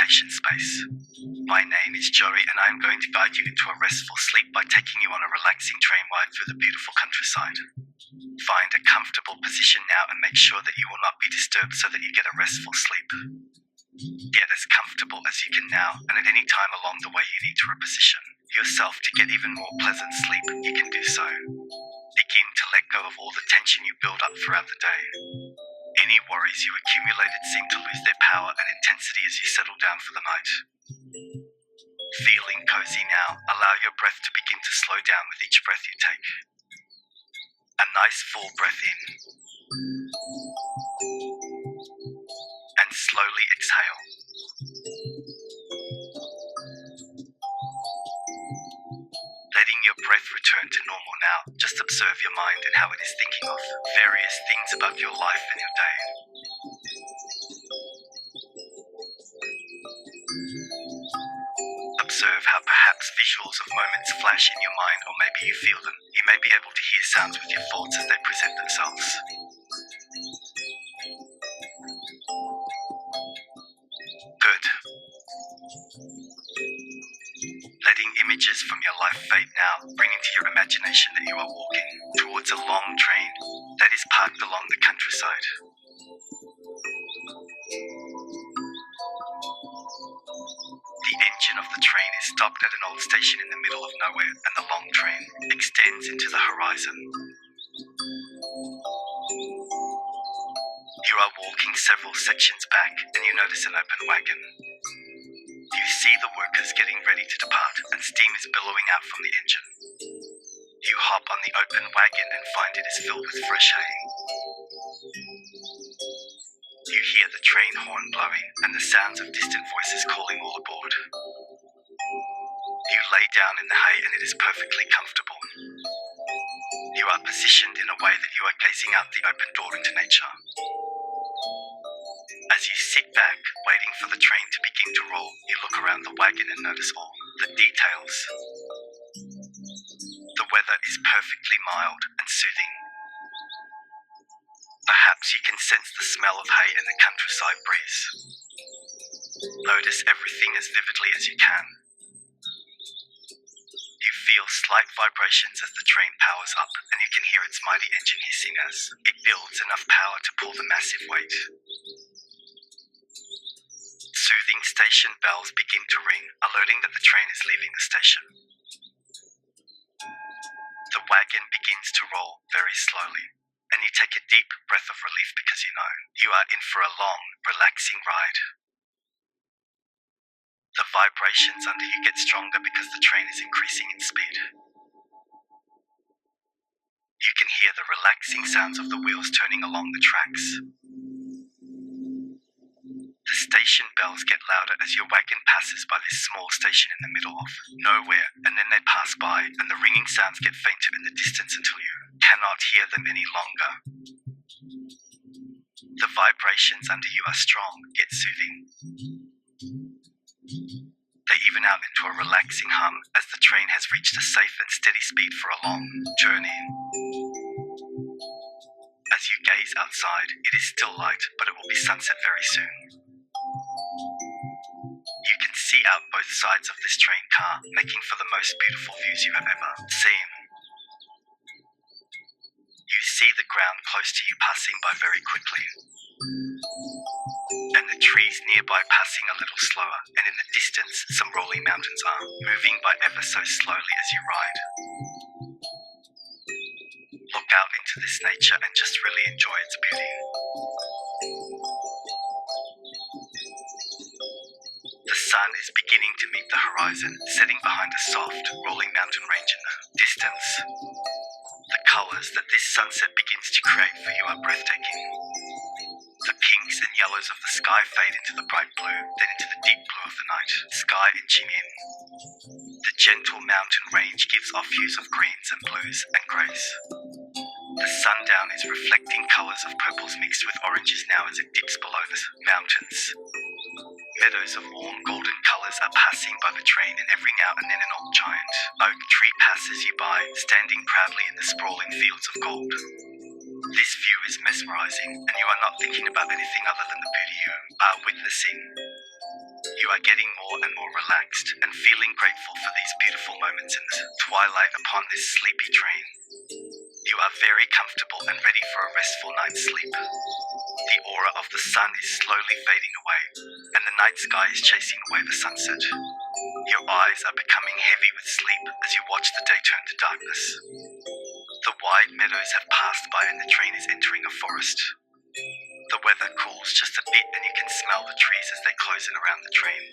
imagination space. My name is Jory, and I am going to guide you into a restful sleep by taking you on a relaxing train ride through the beautiful countryside. Find a comfortable position now and make sure that you will not be disturbed so that you get a restful sleep. Get as comfortable as you can now, and at any time along the way you need to reposition yourself to get even more pleasant sleep, you can do so. Begin to let go of all the tension you build up throughout the day. Any worries you accumulated seem to lose their power and intensity as you settle down for the night. Feeling cozy now, allow your breath to begin to slow down with each breath you take. A nice full breath in. And slowly exhale. Letting your breath return to normal now, just observe your mind and how it is thinking of various things about your life and your day. Observe how perhaps visuals of moments flash in your mind, or maybe you feel them. You may be able to hear sounds with your thoughts as they present themselves. Good. Letting images from your life fade now, bring into your imagination that you are walking towards a long train that is parked along the countryside. The engine of the train is stopped at an old station in the middle of nowhere, and the long train extends into the horizon. You are walking several sections back, and you notice an open wagon. You see the workers getting ready to depart, and steam is billowing out from the engine. You hop on the open wagon and find it is filled with fresh hay. You hear the train horn blowing and the sounds of distant voices calling all aboard. You lay down in the hay and it is perfectly comfortable. You are positioned in a way that you are gazing out the open door into nature. As you sit back, waiting for the train to begin to roll, you look around the wagon and notice all the details. The weather is perfectly mild and soothing. Perhaps you can sense the smell of hay and the countryside breeze. Notice everything as vividly as you can. You feel slight vibrations as the train powers up, and you can hear its mighty engine hissing as it builds enough power to pull the massive weight. Soothing station bells begin to ring, alerting that the train is leaving the station. The wagon begins to roll very slowly, and you take a deep breath of relief because you know you are in for a long, relaxing ride. The vibrations under you get stronger because the train is increasing in speed. You can hear the relaxing sounds of the wheels turning along the tracks. The station bells get louder as your wagon passes by this small station in the middle of nowhere, and then they pass by, and the ringing sounds get fainter in the distance until you cannot hear them any longer. The vibrations under you are strong, yet soothing. They even out into a relaxing hum as the train has reached a safe and steady speed for a long journey. As you gaze outside, it is still light, but it will be sunset very soon. You can see out both sides of this train car, making for the most beautiful views you have ever seen. You see the ground close to you passing by very quickly, and the trees nearby passing a little slower, and in the distance some rolling mountains are moving by ever so slowly as you ride. Look out into this nature and just really enjoy its beauty. The sun is beginning to meet the horizon, setting behind a soft, rolling mountain range in the distance. The colours that this sunset begins to create for you are breathtaking. The pinks and yellows of the sky fade into the bright blue, then into the deep blue of the night sky inching in. The gentle mountain range gives off hues of greens and blues and greys. The sundown is reflecting colours of purples mixed with oranges now as it dips below the mountains. Meadows of warm golden colours are passing by the train, and every now and then an old giant oak tree passes you by, standing proudly in the sprawling fields of gold. This view is mesmerising, and you are not thinking about anything other than the beauty you are witnessing. You are getting more and more relaxed and feeling grateful for these beautiful moments in the twilight upon this sleepy train. You are very comfortable and ready for a restful night's sleep. The aura of the sun is slowly fading away, and the night sky is chasing away the sunset. Your eyes are becoming heavy with sleep as you watch the day turn to darkness. The wide meadows have passed by and the train is entering a forest. The weather cools just a bit and you can smell the trees as they close in around the train.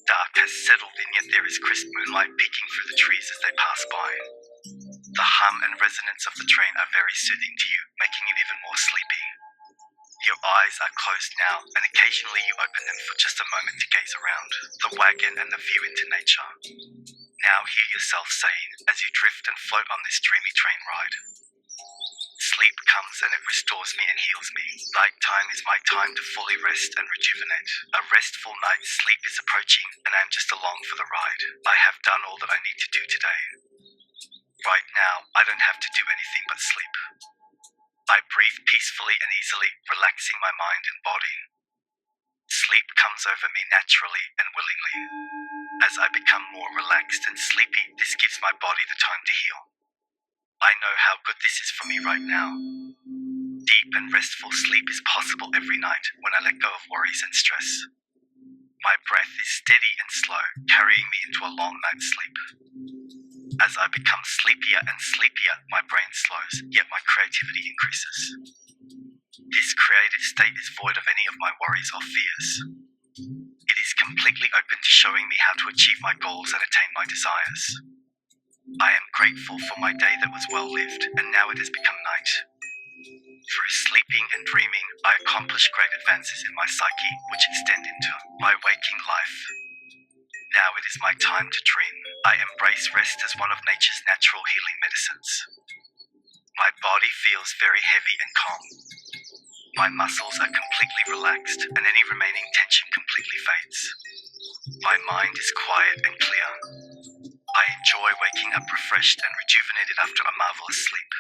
Dark has settled in, yet there is crisp moonlight peeking through the trees as they pass by. The hum and resonance of the train are very soothing to you, making you even more sleepy. Your eyes are closed now, and occasionally you open them for just a moment to gaze around the wagon and the view into nature. Now hear yourself saying, as you drift and float on this dreamy train ride, sleep comes and it restores me and heals me. Nighttime is my time to fully rest and rejuvenate. A restful night's sleep is approaching, and I am just along for the ride. I have done all that I need to do today. Right now, I don't have to do anything but sleep. I breathe peacefully and easily, relaxing my mind and body. Sleep comes over me naturally and willingly. As I become more relaxed and sleepy, this gives my body the time to heal. I know how good this is for me right now. Deep and restful sleep is possible every night when I let go of worries and stress. My breath is steady and slow, carrying me into a long night's sleep. As I become sleepier and sleepier, my brain slows, yet my creativity increases. This creative state is void of any of my worries or fears. It is completely open to showing me how to achieve my goals and attain my desires. I am grateful for my day that was well lived, and now it has become night. Through sleeping and dreaming, I accomplish great advances in my psyche, which extend into my waking life. Now it is my time to dream. I embrace rest as one of nature's natural healing medicines. My body feels very heavy and calm. My muscles are completely relaxed, and any remaining tension completely fades. My mind is quiet and clear. I enjoy waking up refreshed and rejuvenated after a marvelous sleep.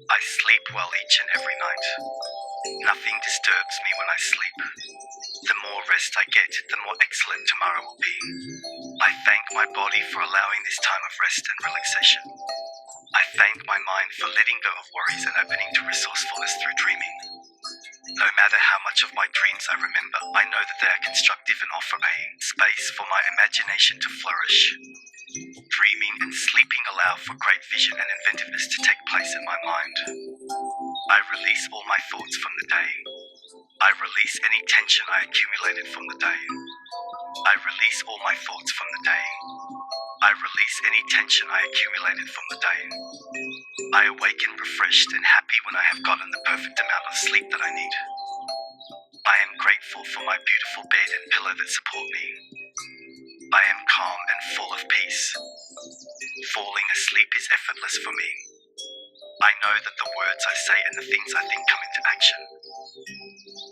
I sleep well each and every night. Nothing disturbs me when I sleep. The more rest I get, the more excellent tomorrow will be. I thank my body for allowing this time of rest and relaxation. I thank my mind for letting go of worries and opening to resourcefulness through dreaming. No matter how much of my dreams I remember, I know that they are constructive and offer a space for my imagination to flourish. Dreaming and sleeping allow for great vision and inventiveness to take place in my mind. I release all my thoughts from the day. I release any tension I accumulated from the day. I release all my thoughts from the day. I release any tension I accumulated from the day. I awaken refreshed and happy when I have gotten the perfect amount of sleep that I need. I am grateful for my beautiful bed and pillow that support me. I am calm and full of peace. Falling asleep is effortless for me. I know that the words I say and the things I think come into action.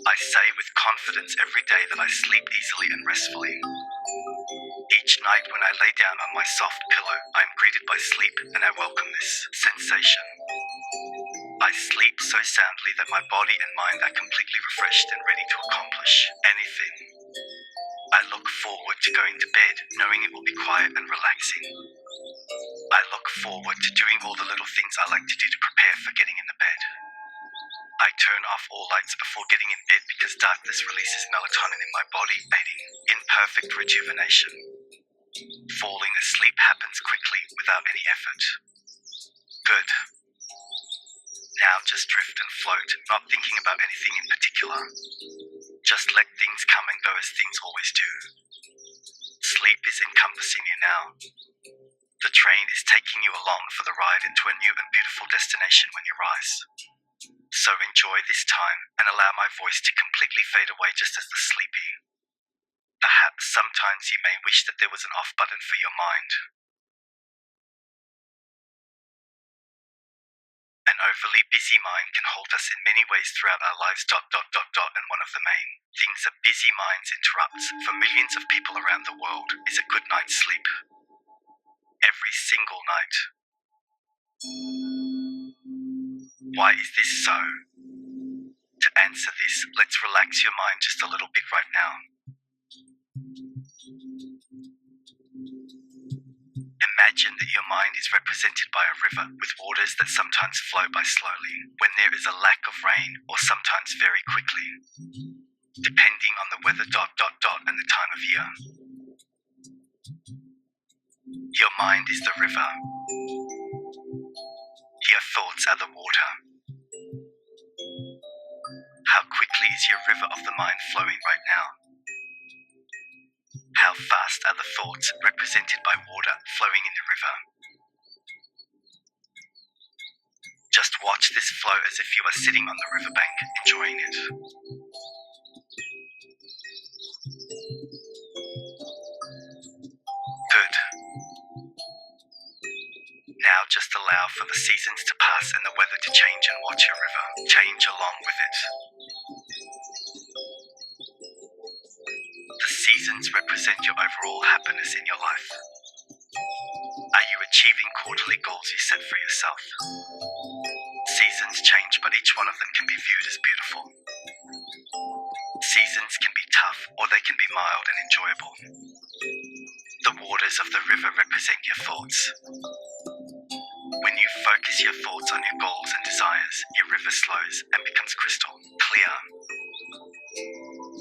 I say with confidence every day that I sleep easily and restfully. Each night when I lay down on my soft pillow, I am greeted by sleep, and I welcome this sensation. I sleep so soundly that my body and mind are completely refreshed and ready to accomplish anything. I look forward to going to bed, knowing it will be quiet and relaxing. I look forward to doing all the little things I like to do to prepare for getting in the bed. I turn off all lights before getting in bed because darkness releases melatonin in my body, aiding in perfect rejuvenation. Falling asleep happens quickly without any effort. Good. Now just drift and float, not thinking about anything in particular. Just let things come and go as things always do. Sleep is encompassing you now. The train is taking you along for the ride into a new and beautiful destination when you rise. So enjoy this time and allow my voice to completely fade away just as the sleepy. Perhaps sometimes you may wish that there was an off button for your mind. An overly busy mind can halt us in many ways throughout our lives. And one of the main things a busy mind interrupts for millions of people around the world is a good night's sleep. Every single night. Why is this so? To answer this, let's relax your mind just a little bit right now. Imagine that your mind is represented by a river with waters that sometimes flow by slowly when there is a lack of rain or sometimes very quickly, depending on the weather and the time of year. Your mind is the river. Your thoughts are the water. How quickly is your river of the mind flowing right now? How fast are the thoughts represented by water flowing in the river? Just watch this flow as if you are sitting on the riverbank, enjoying it. Good. Now just allow for the seasons to pass and the weather to change and watch your river change along with it. The seasons represent your overall happiness in your life. Are you achieving quarterly goals you set for yourself? Seasons change, but each one of them can be viewed as beautiful. Seasons can be tough, or they can be mild and enjoyable. The waters of the river represent your thoughts. When you focus your thoughts on your goals and desires, your river slows and becomes crystal clear.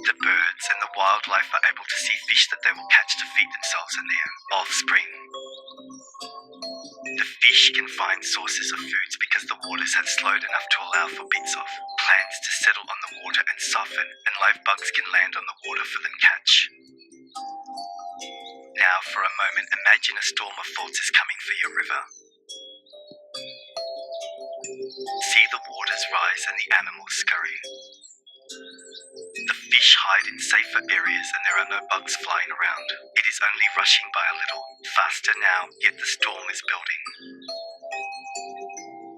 The birds and the wildlife are able to see fish that they will catch to feed themselves and their offspring. The fish can find sources of foods because the waters have slowed enough to allow for bits of plants to settle on the water and soften, and live bugs can land on the water for them catch. Now for a moment, imagine a storm of thoughts is coming for your river. See the waters rise and the animals scurry. The fish hide in safer areas and there are no bugs flying around. It is only rushing by a little faster now, yet the storm is building.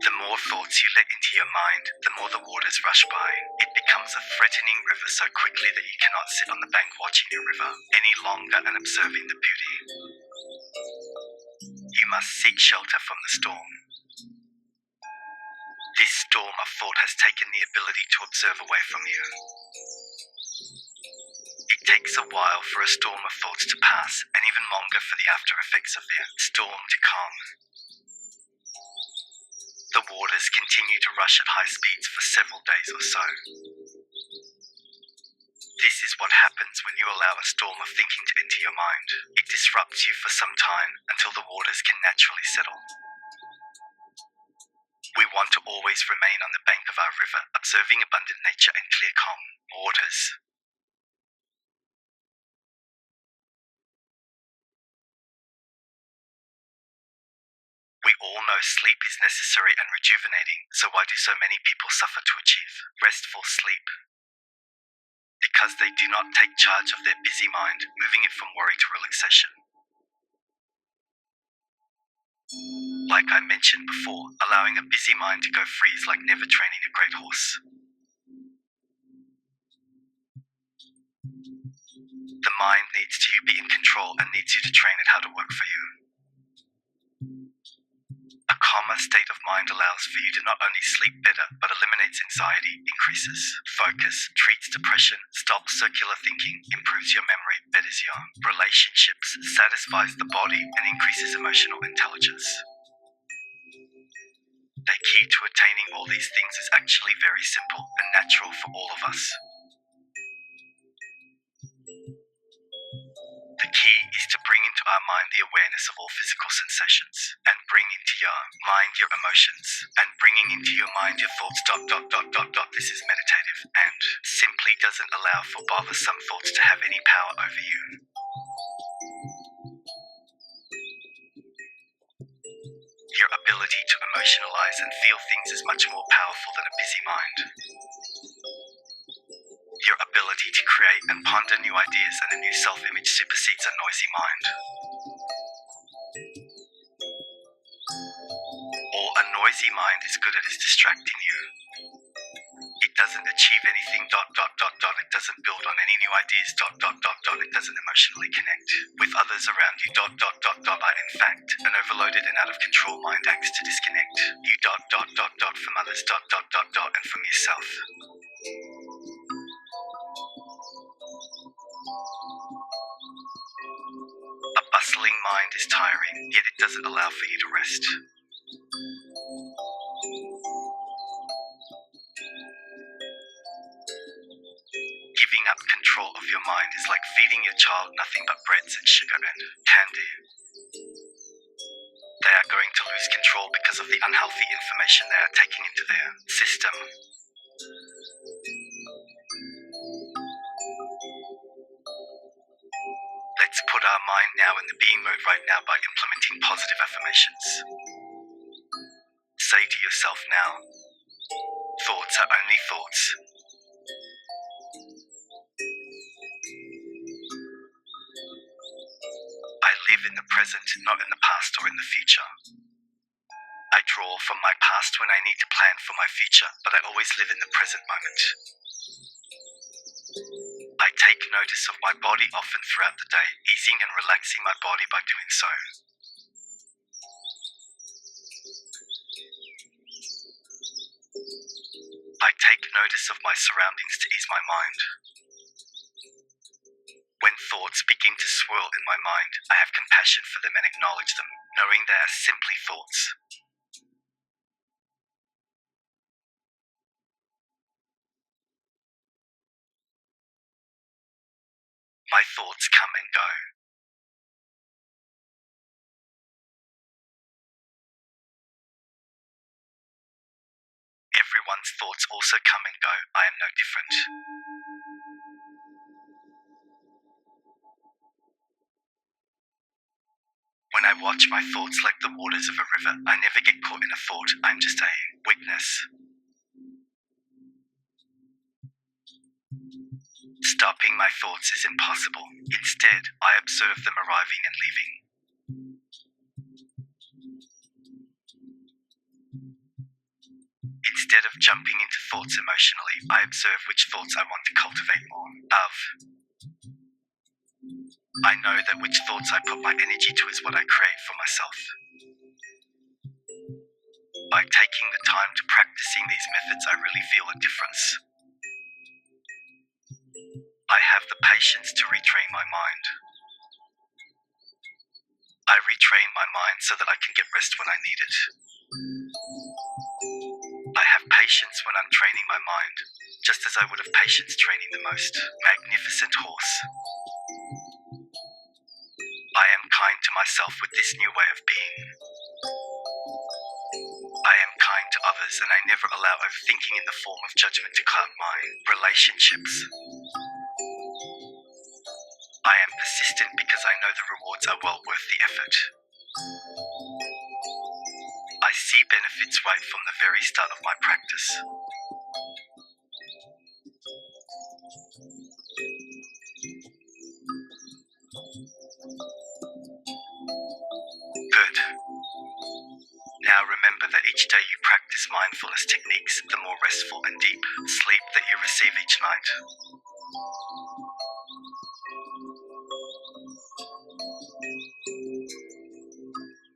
The more thoughts you let into your mind, the more the waters rush by. It becomes a threatening river so quickly that you cannot sit on the bank watching your river any longer and observing the beauty. You must seek shelter from the storm. This storm of thought has taken the ability to observe away from you. It takes a while for a storm of thoughts to pass, and even longer for the after effects of the storm to calm. The waters continue to rush at high speeds for several days or so. This is what happens when you allow a storm of thinking to enter your mind. It disrupts you for some time until the waters can naturally settle. We want to always remain on the bank of our river, observing abundant nature and clear, calm waters. We all know sleep is necessary and rejuvenating, so why do so many people suffer to achieve restful sleep? Because they do not take charge of their busy mind, moving it from worry to relaxation. Like I mentioned before, allowing a busy mind to go free is like never training a great horse. The mind needs to be in control and needs you to train it how to work for you. A calmer state of mind allows for you to not only sleep better, but eliminates anxiety, increases focus, treats depression, stops circular thinking, improves your memory, betters your relationships, satisfies the body, and increases emotional intelligence. The key to attaining all these things is actually very simple and natural for all of us. The key is to bring into our mind the awareness of all physical sensations, and bring into your mind your emotions, and bringing into your mind your thoughts. This is meditative and simply doesn't allow for bothersome thoughts to have any power over you. Your ability to emotionalize and feel things is much more powerful than a busy mind. Your ability to create and ponder new ideas and a new self-image supersedes a noisy mind. Or a noisy mind is good at is distracting you. It doesn't achieve anything. It doesn't build on any new ideas. It doesn't emotionally connect with others around you. In fact, an overloaded and out of control mind acts to disconnect you. From others. And from yourself. A bustling mind is tiring, yet it doesn't allow for you to rest. Giving up control of your mind is like feeding your child nothing but breads and sugar and candy. They are going to lose control because of the unhealthy information they are taking into their system. Let's put our mind now in the being mode right now by implementing positive affirmations. Say to yourself now, thoughts are only thoughts. I live in the present, not in the past or in the future. I draw from my past when I need to plan for my future, but I always live in the present moment. I take notice of my body often throughout the day, easing and relaxing my body by doing so. I take notice of my surroundings to ease my mind. When thoughts begin to swirl in my mind, I have compassion for them and acknowledge them, knowing they are simply thoughts. My thoughts come and go. Everyone's thoughts also come and go. I am no different. When I watch my thoughts like the waters of a river, I never get caught in a thought. I'm just a witness. Stopping my thoughts is impossible. Instead, I observe them arriving and leaving. Instead of jumping into thoughts emotionally, I observe which thoughts I want to cultivate more of. I know that which thoughts I put my energy to is what I create for myself. By taking the time to practicing these methods, I really feel a difference. I have the patience to retrain my mind. I retrain my mind so that I can get rest when I need it. I have patience when I'm training my mind, just as I would have patience training the most magnificent horse. I am kind to myself with this new way of being. I am kind to others, and I never allow overthinking in the form of judgment to cloud my relationships. I am persistent because I know the rewards are well worth the effort. I see benefits right from the very start of my practice. Good. Now remember that each day you practice mindfulness techniques, the more restful and deep sleep that you receive each night.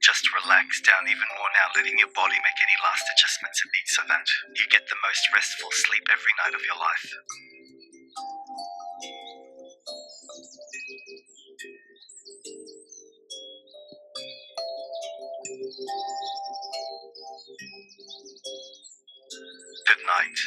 Just relax down even more now, letting your body make any last adjustments it needs so that you get the most restful sleep every night of your life. Good night.